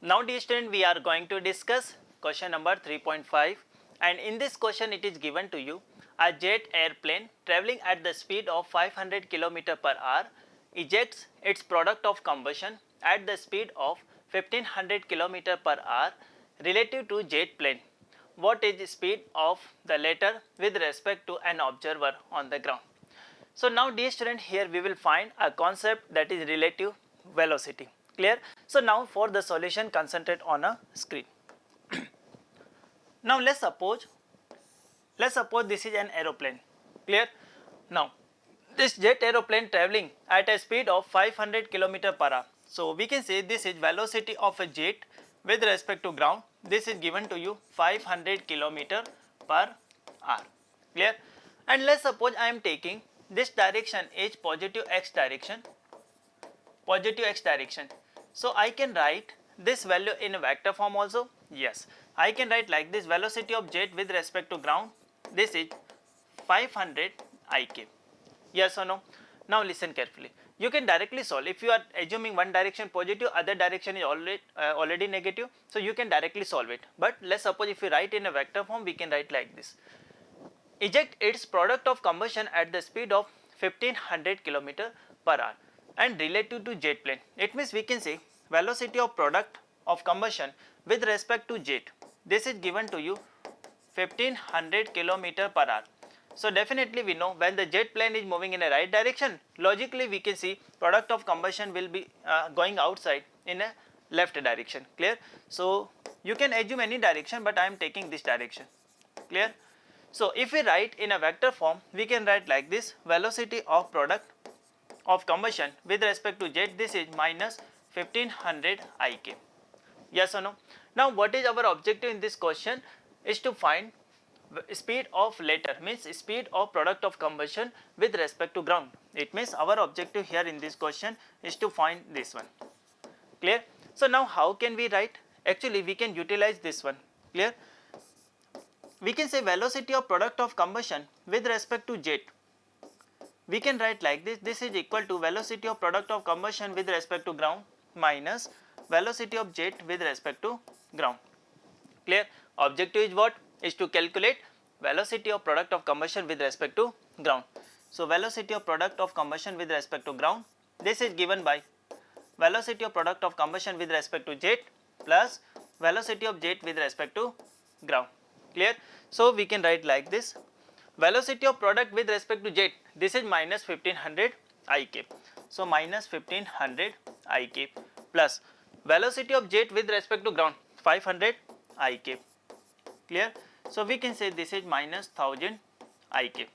Now dear student, we are going to discuss question number 3.5, and in this question it is given to you a jet airplane travelling at the speed of 500 km per hour ejects its product of combustion at the speed of 1500 km per hour relative to jet plane. What is the speed of the latter with respect to an observer on the ground? So now dear student, here we will find a concept that is relative velocity. Clear? So now for the solution, concentrate on a screen. Now let's suppose this is an aeroplane. Clear? Now this jet aeroplane travelling at a speed of 500 km per hour. So we can say this is velocity of a jet with respect to ground. This is given to you 500 km per hour. Clear? And let's suppose I am taking this direction is positive x direction. So I can write this value in a vector form also. Yes, I can write like this: velocity of jet with respect to ground, this is 500 IK. Yes or no? Now listen carefully. You can directly solve. If you are assuming one direction positive, other direction is already negative, so you can directly solve it. But let's suppose if you write in a vector form, we can write like this: eject its product of combustion at the speed of 1500 km per hour and relative to jet plane. It means we can say velocity of product of combustion with respect to jet. This is given to you 1500 km per hour. So definitely we know when the jet plane is moving in a right direction, logically we can see product of combustion will be going outside in a left direction. Clear? So you can assume any direction, but I am taking this direction. Clear? So if we write in a vector form, we can write like this: velocity of product of combustion with respect to jet, this is minus 1500 IK. Yes or no? Now what is our objective in this question is to find speed of latter, means speed of product of combustion with respect to ground. It means our objective here in this question is to find this one. Clear? So now how can we write? Actually we can utilize this one. Clear? We can say velocity of product of combustion with respect to jet. We can write like this: this is equal to velocity of product of combustion with respect to ground minus velocity of jet with respect to ground. Clear? Objective is what? Is to calculate velocity of product of combustion with respect to ground. So velocity of product of combustion with respect to ground, this is given by velocity of product of combustion with respect to jet plus velocity of jet with respect to ground. Clear? So we can write like this: velocity of product with respect to jet, this is minus 1500 IK. So minus 1500 IK plus velocity of jet with respect to ground 500 IK. Clear? So we can say this is minus 1000 IK.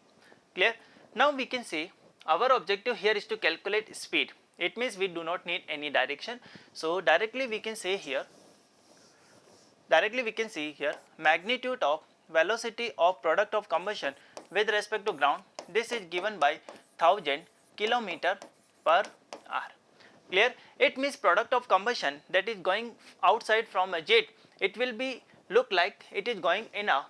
Clear? Now we can say our objective here is to calculate speed. It means we do not need any direction. So directly we can say here, magnitude of velocity of product of combustion with respect to ground, this is given by 1000 km per hour. Clear? It means product of combustion that is going outside from a jet, it will be look like it is going in a,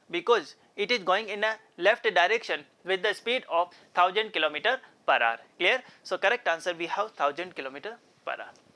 because it is going in a left direction with the speed of 1000 km per hour. Clear? So correct answer we have 1000 km per hour.